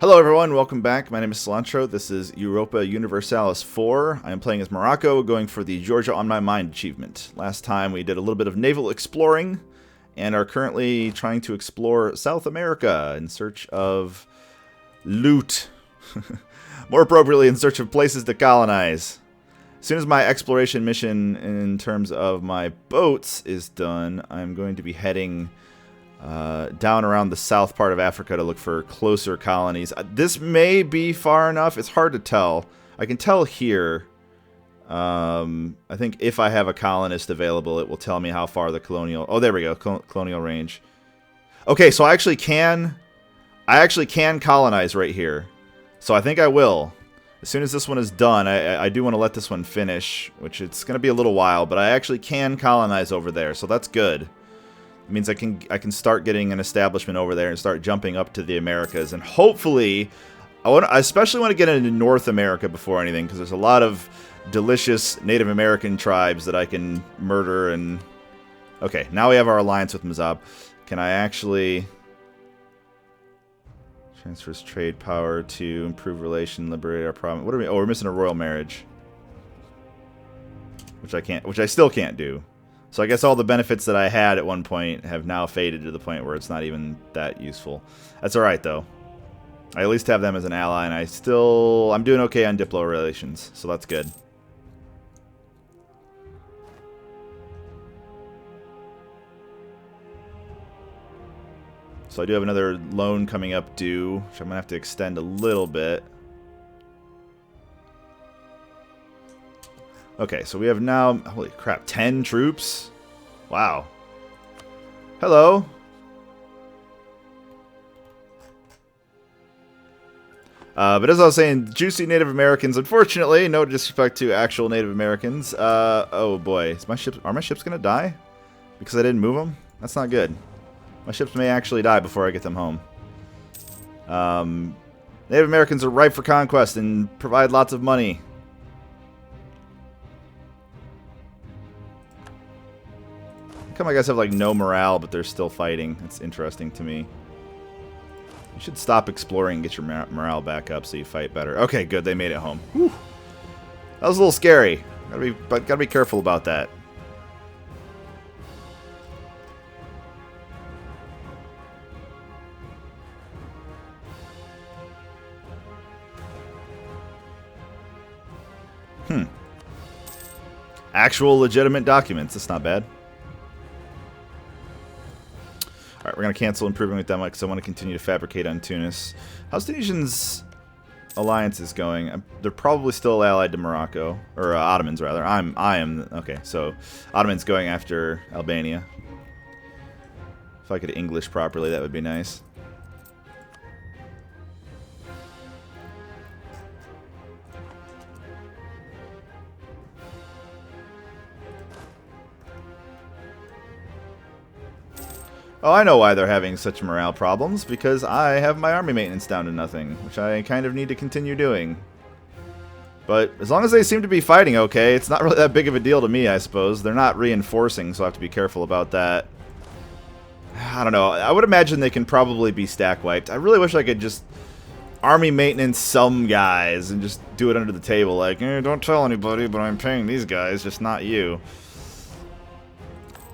Hello everyone, welcome back. My name is Cilantro. This is Europa Universalis IV. I am playing as Morocco, going for the Georgia on My Mind achievement. Last time we did a little bit of naval exploring, and are currently trying to explore South America in search of loot. More appropriately, in search of places to colonize. As soon as my exploration mission in terms of my boats is done, I'm going to be heading down around the south part of Africa to look for closer colonies. This may be far enough. It's hard to tell. I can tell here. I think if I have a colonist available, it will tell me how far the colonial... Oh, there we go. Colonial range. Okay, so I actually can colonize right here. So I think I will. As soon as this one is done, I do want to let this one finish, which it's going to be a little while, but I actually can colonize over there, so that's good. It means I can start getting an establishment over there and start jumping up to the Americas, and hopefully, I especially want to get into North America before anything, because there's a lot of delicious Native American tribes that I can murder. And okay, now we have our alliance with Mazab. Can I actually transfers trade power to improve relation, liberate our problem? What are we? Oh, we're missing a royal marriage, which I still can't do. So I guess all the benefits that I had at one point have now faded to the point where it's not even that useful. That's alright, though. I at least have them as an ally, and I'm doing okay on Diplo relations, so that's good. So I do have another loan coming up due, which I'm going to have to extend a little bit. Okay, so we have now, holy crap, 10 troops? Wow. Hello. But as I was saying, juicy Native Americans, unfortunately, no disrespect to actual Native Americans. Oh boy, are my ships gonna die? Because I didn't move them? That's not good. My ships may actually die before I get them home. Native Americans are ripe for conquest and provide lots of money. How come I guys have like no morale, but they're still fighting? It's interesting to me. You should stop exploring and get your morale back up so you fight better. Okay, good. They made it home. Whew. That was a little scary. Gotta be careful about that. Actual legitimate documents. That's not bad. Alright, we're going to cancel improving with them because I want to continue to fabricate on Tunis. How's Tunisian's alliances going? They're probably still allied to Morocco. Or Ottomans, rather. I am... Okay, so Ottomans going after Albania. If I could English properly, that would be nice. Oh, I know why they're having such morale problems, because I have my army maintenance down to nothing, which I kind of need to continue doing. But as long as they seem to be fighting okay, it's not really that big of a deal to me, I suppose. They're not reinforcing, so I have to be careful about that. I don't know. I would imagine they can probably be stack wiped. I really wish I could just army maintenance some guys and just do it under the table, like, don't tell anybody, but I'm paying these guys, just not you.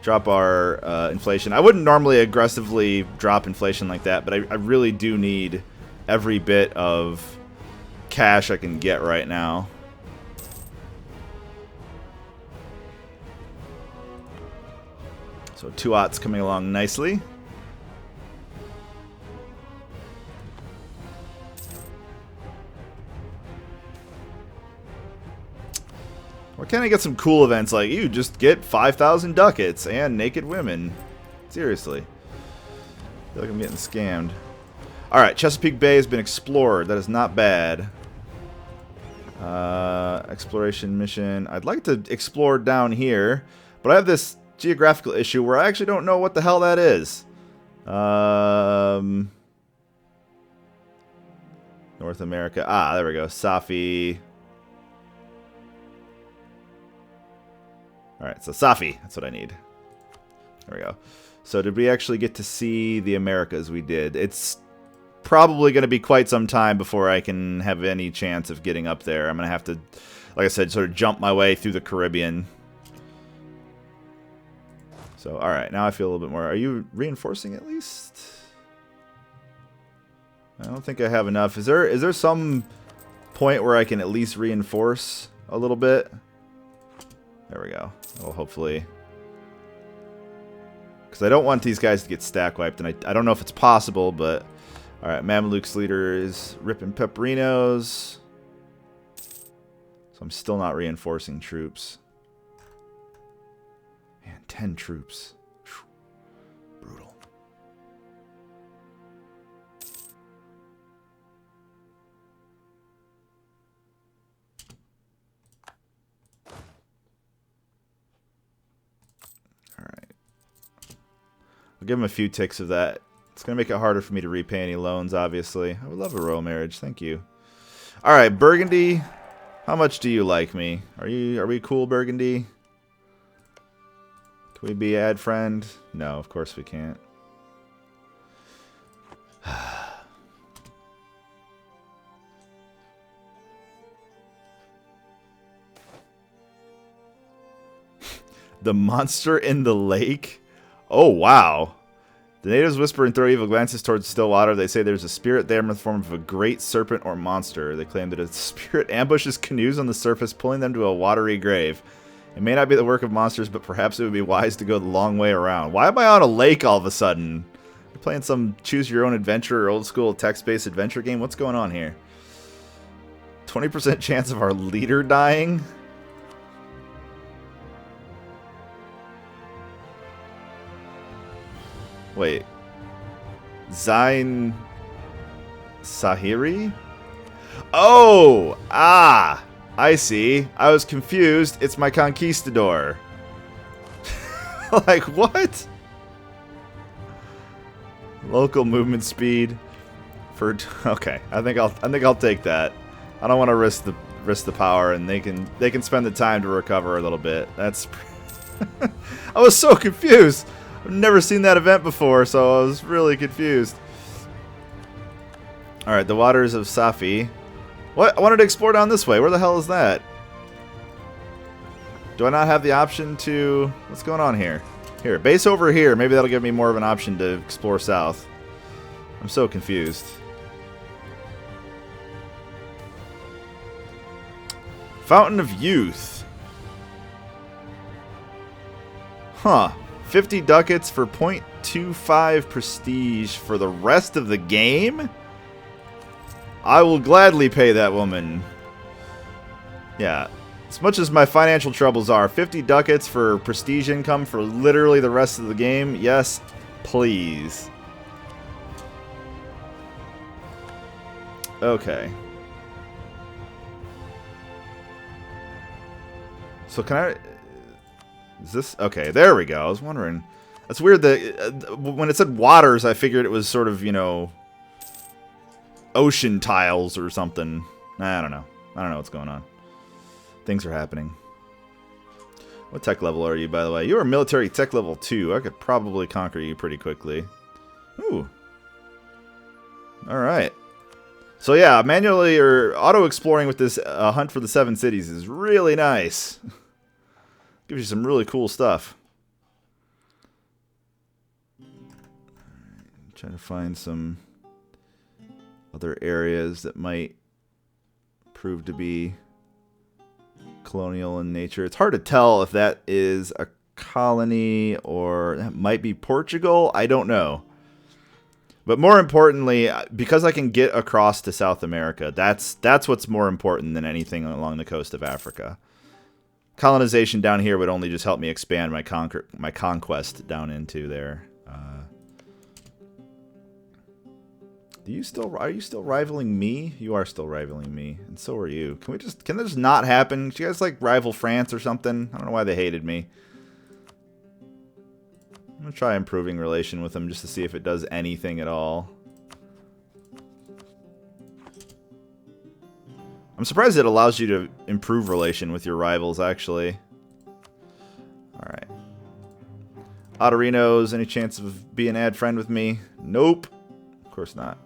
Drop our inflation. I wouldn't normally aggressively drop inflation like that, but I really do need every bit of cash I can get right now. So 2 aughts coming along nicely. Why can't I get some cool events like, you just get 5,000 ducats and naked women? Seriously. I feel like I'm getting scammed. Alright, Chesapeake Bay has been explored. That is not bad. Exploration mission. I'd like to explore down here, but I have this geographical issue where I actually don't know what the hell that is. North America. Ah, there we go. Safi. Alright, so Safi. That's what I need. There we go. So did we actually get to see the Americas? We did. It's probably going to be quite some time before I can have any chance of getting up there. I'm going to have to, like I said, sort of jump my way through the Caribbean. So, alright, now I feel a little bit more. Are you reinforcing at least? I don't think I have enough. Is there some point where I can at least reinforce a little bit? There we go. Well, hopefully. Because I don't want these guys to get stack wiped, and I don't know if it's possible, but... Alright, Mameluke's leader is ripping peperinos. So I'm still not reinforcing troops. Man, 10 troops. Whew. Brutal. Alright. I'll give him a few ticks of that. It's going to make it harder for me to repay any loans, obviously. I would love a royal marriage. Thank you. Alright, Burgundy. How much do you like me? Are we cool, Burgundy? Can we be ad friend? No, of course we can't. The monster in the lake? Oh, wow. The natives whisper and throw evil glances towards still water. They say there's a spirit there in the form of a great serpent or monster. They claim that a spirit ambushes canoes on the surface, pulling them to a watery grave. It may not be the work of monsters, but perhaps it would be wise to go the long way around. Why am I on a lake all of a sudden? You're playing some choose-your-own-adventure or old-school text-based adventure game? What's going on here? 20% chance of our leader dying? Wait. Zain Sahiri? Oh! Ah! I see. I was confused. It's my conquistador. Like, what? Local movement speed for okay. I think I'll take that. I don't want to risk the power, and they can spend the time to recover a little bit. That's I was so confused. I've never seen that event before, so I was really confused. Alright, the waters of Safi. What? I wanted to explore down this way. Where the hell is that? Do I not have the option to... What's going on here? Here, base over here. Maybe that'll give me more of an option to explore south. I'm so confused. Fountain of Youth. Huh. 50 ducats for 0.25 prestige for the rest of the game? I will gladly pay that woman. Yeah. As much as my financial troubles are, 50 ducats for prestige income for literally the rest of the game? Yes, please. Okay. So can I... Is this... Okay, there we go. I was wondering. That's weird that... when it said waters, I figured it was sort of, you know... ocean tiles or something. I don't know. I don't know what's going on. Things are happening. What tech level are you, by the way? You are military tech level 2. I could probably conquer you pretty quickly. Ooh. Alright. So yeah, manually or auto-exploring with this Hunt for the Seven Cities is really nice. Gives you some really cool stuff. Trying to find some other areas that might prove to be colonial in nature. It's hard to tell if that is a colony or that might be Portugal. I don't know. But more importantly, because I can get across to South America, that's what's more important than anything along the coast of Africa. Colonization down here would only just help me expand my conquest down into there. Are you still rivaling me? You are still rivaling me, and so are you. Can this not happen? Do you guys like rival France or something? I don't know why they hated me. I'm gonna try improving relation with them just to see if it does anything at all. I'm surprised it allows you to improve relation with your rivals, actually. Alright. Ottorinos, any chance of being ad friend with me? Nope. Of course not.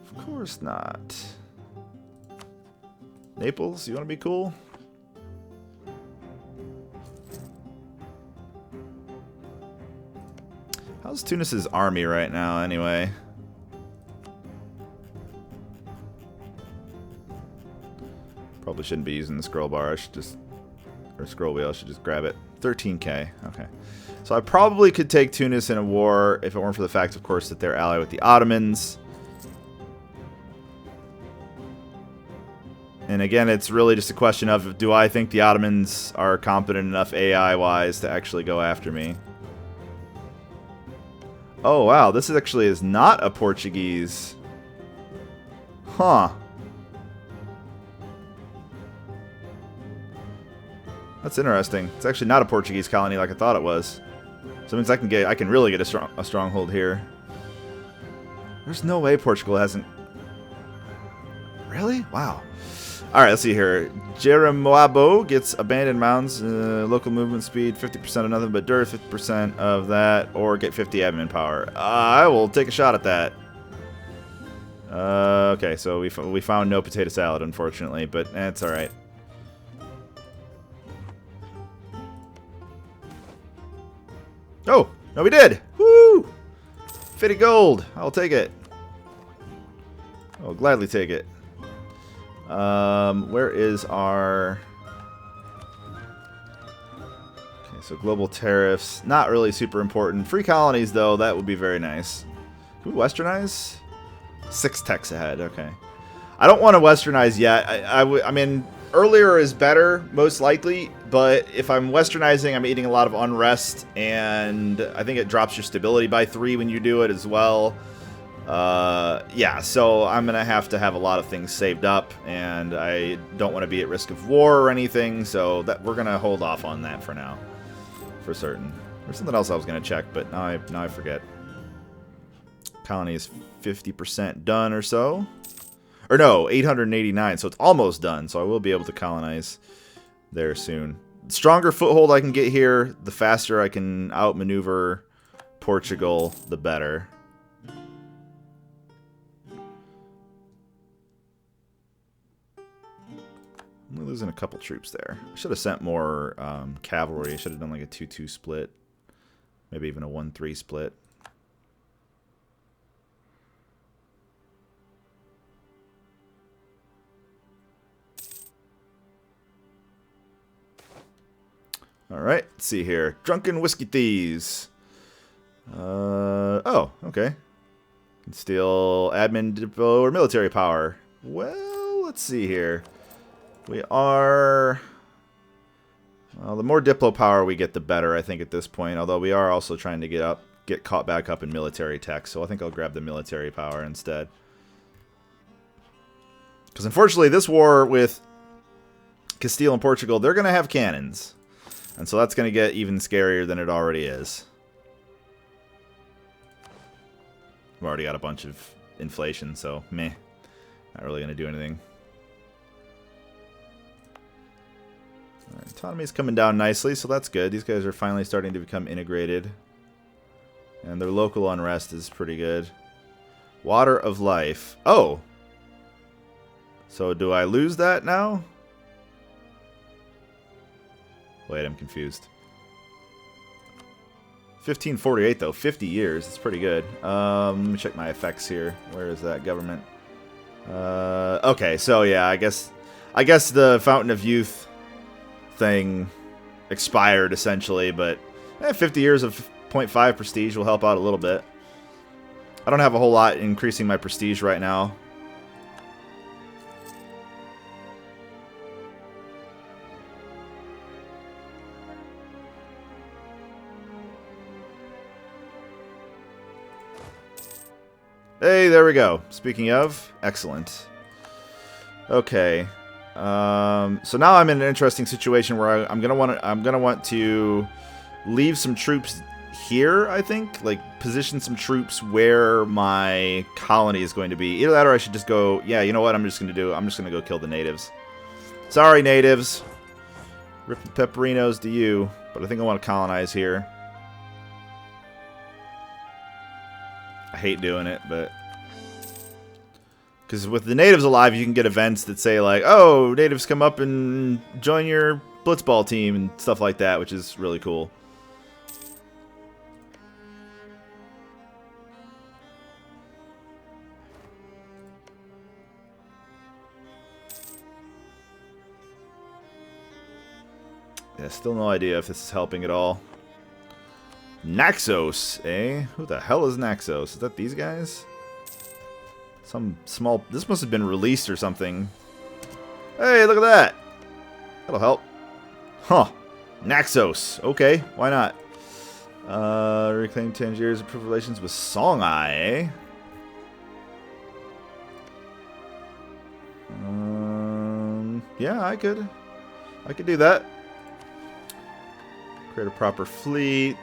Of course not. Naples, you want to be cool? How's Tunis's army right now, anyway? Probably shouldn't be using the scroll bar. I should just... Or scroll wheel, I should just grab it. 13k. Okay. So I probably could take Tunis in a war if it weren't for the fact, of course, that they're allied with the Ottomans. And again, it's really just a question of, do I think the Ottomans are competent enough AI-wise to actually go after me? Oh, wow. This actually is not a Portuguese. Huh. That's interesting. It's actually not a Portuguese colony like I thought it was. So it means I can really get a stronghold here. There's no way Portugal hasn't... Really? Wow. Alright, let's see here. Jeremoabo gets abandoned mounds, local movement speed, 50% of nothing but dirt, 50% of that, or get 50 admin power. I will take a shot at that. Okay, so we found no potato salad, unfortunately, but that's alright. Oh! No, we did! Woo! 50 gold! I'll take it. I'll gladly take it. Where is our... Okay, so global tariffs. Not really super important. Free colonies, though, that would be very nice. Can we westernize? 6 techs ahead, okay. I don't want to westernize yet. I mean, earlier is better, most likely, but if I'm westernizing, I'm eating a lot of unrest, and I think it drops your stability by 3 when you do it as well. Yeah, so I'm going to have a lot of things saved up, and I don't want to be at risk of war or anything, so that we're going to hold off on that for now, for certain. There's something else I was going to check, but now I forget. Colony is 50% done or so. Or no, 889, so it's almost done, so I will be able to colonize there soon. The stronger foothold I can get here, the faster I can outmaneuver Portugal, the better. I'm losing a couple troops there. I should have sent more cavalry. I should have done like a 2-2 split. Maybe even a 1-3 split. Alright, let's see here. Drunken whiskey thieves. Oh, okay. Can steal admin depot or military power. Well, let's see here. We are... Well, the more Diplo power we get, the better, I think, at this point. Although we are also trying to get caught back up in military tech, so I think I'll grab the military power instead. Because unfortunately, this war with Castile and Portugal, they're going to have cannons. And so that's going to get even scarier than it already is. We've already got a bunch of inflation, so meh. Not really going to do anything. Autonomy's coming down nicely, so that's good. These guys are finally starting to become integrated. And their local unrest is pretty good. Water of life. Oh! So do I lose that now? Wait, I'm confused. 1548 though, 50 years. That's pretty good. Let me check my effects here. Where is that government? Okay, so yeah, I guess the Fountain of Youth thing expired essentially, but 50 years of 0.5 prestige will help out a little bit. I don't have a whole lot increasing my prestige right now. Hey, there we go. Speaking of, excellent. Okay. So now I'm in an interesting situation where I'm gonna want to leave some troops here, I think, like position some troops where my colony is going to be. Either that or I should just go, yeah, you know what I'm just gonna go kill the natives. Sorry, natives. Rip the pepperinos to you, but I think I want to colonize here. I hate doing it, but Because with the natives alive, you can get events that say, like, oh, natives come up and join your blitzball team and stuff like that, which is really cool. Yeah, still no idea if this is helping at all. Naxos, eh? Who the hell is Naxos? Is that these guys? Some small... This must have been released or something. Hey, look at that! That'll help. Huh. Naxos. Okay, why not? Reclaim Tangiers, improve relations with Songhai, eh? Yeah, I could do that. Create a proper fleet.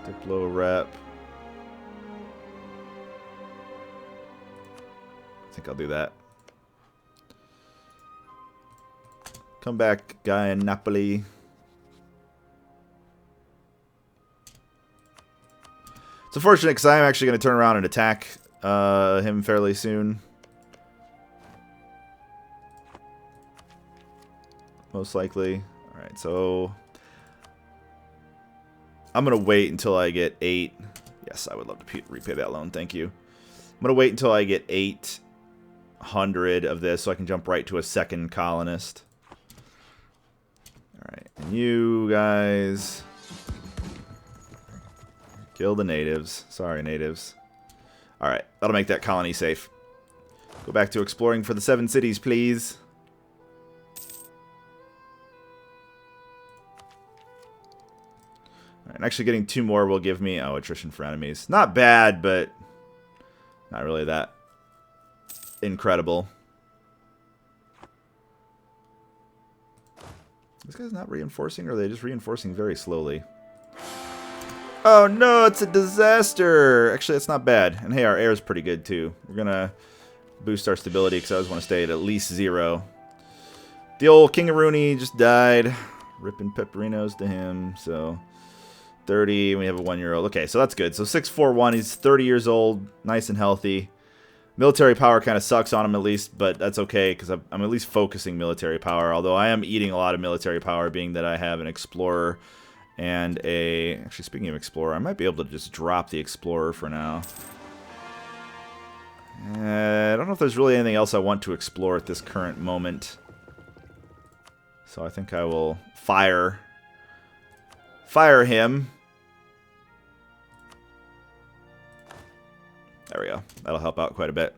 Diplo rep. I think I'll do that. Come back, guy in Napoli. It's unfortunate because I'm actually going to turn around and attack him fairly soon. Most likely. Alright, so I'm going to wait until I get 8. Yes, I would love to repay that loan. Thank you. I'm going to wait until I get 800 of this so I can jump right to a second colonist. Alright, and you guys kill the natives. Sorry, natives. Alright, that'll make that colony safe. Go back to exploring for the 7 cities, please. And actually getting 2 more will give me... Oh, attrition for enemies. Not bad, but not really that incredible. This guy's not reinforcing, or are they just reinforcing very slowly? Oh no, it's a disaster! Actually, that's not bad. And hey, our air is pretty good too. We're gonna boost our stability because I always want to stay at least 0. The old King of Rooney just died. Ripping peperinos to him, so... 30, and we have a 1-year-old. Okay, so that's good. So 641, he's 30 years old, nice and healthy. Military power kind of sucks on him at least, but that's okay because I'm at least focusing military power, although I am eating a lot of military power being that I have an explorer and a... Actually, speaking of explorer, I might be able to just drop the explorer for now. I don't know if there's really anything else I want to explore at this current moment. So I think I will fire him. There we go. That'll help out quite a bit.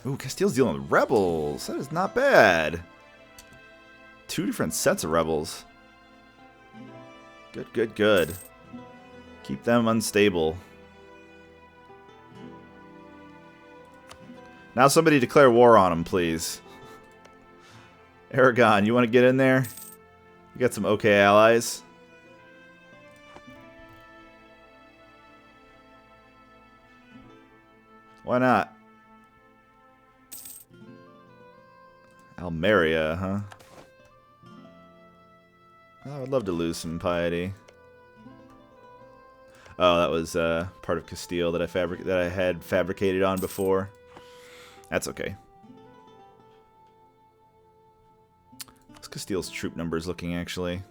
Ooh, Castile's dealing with rebels. That is not bad. 2 different sets of rebels. Good, good, good. Keep them unstable. Now somebody declare war on them, please. Aragon, you want to get in there? You got some okay allies. Why not? Almeria, huh? I would love to lose some piety. Oh, that was part of Castile that I had fabricated on before. That's okay. How's Castile's troop numbers looking, actually?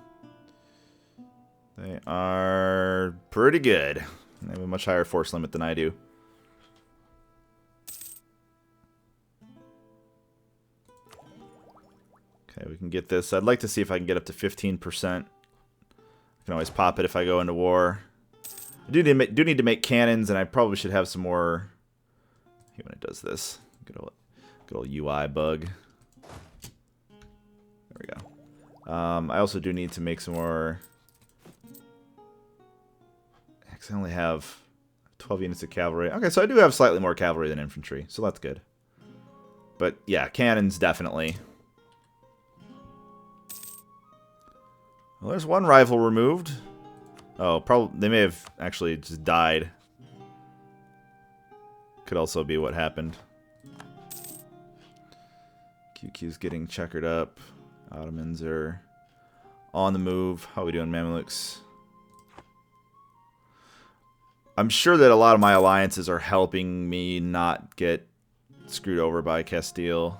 They are pretty good. They have a much higher force limit than I do. Okay, we can get this. I'd like to see if I can get up to 15%. I can always pop it if I go into war. I do need to make cannons, and I probably should have some more... I hate when it does this. Good old UI bug. There we go. I also do need to make some more... Actually, I only have 12 units of cavalry. Okay, so I do have slightly more cavalry than infantry, so that's good. But yeah, cannons definitely... Well, there's one rival removed. Oh, probably they may have actually just died. Could also be what happened. QQ's getting checkered up. Ottomans are on the move. How are we doing, Mamluks? I'm sure that a lot of my alliances are helping me not get screwed over by Castile.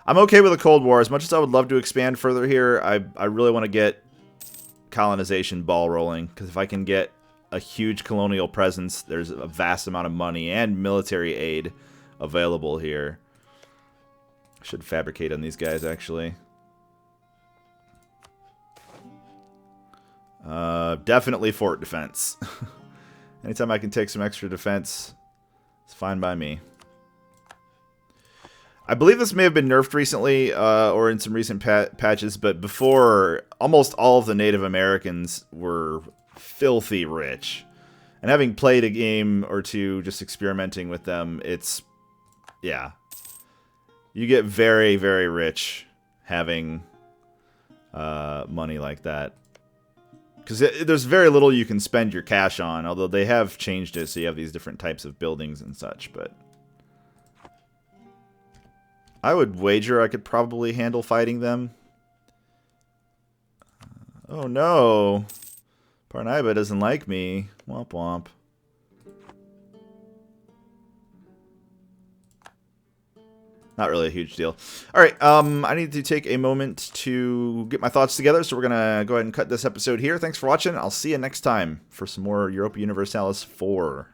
I'm okay with a Cold War. As much as I would love to expand further here, I really want to get colonization ball rolling. Because if I can get a huge colonial presence, there's a vast amount of money and military aid available here. I should fabricate on these guys, actually. Definitely fort defense. Anytime I can take some extra defense, it's fine by me. I believe this may have been nerfed recently, or in some recent patches, but before, almost all of the Native Americans were filthy rich. And having played a game or two, just experimenting with them, it's, yeah. You get very, very rich having money like that. Because there's very little you can spend your cash on, although they have changed it so you have these different types of buildings and such, but I would wager I could probably handle fighting them. Oh no! Parnaiba doesn't like me. Womp womp. Not really a huge deal. Alright, I need to take a moment to get my thoughts together, so we're going to go ahead and cut this episode here. Thanks for watching. I'll see you next time for some more Europa Universalis IV.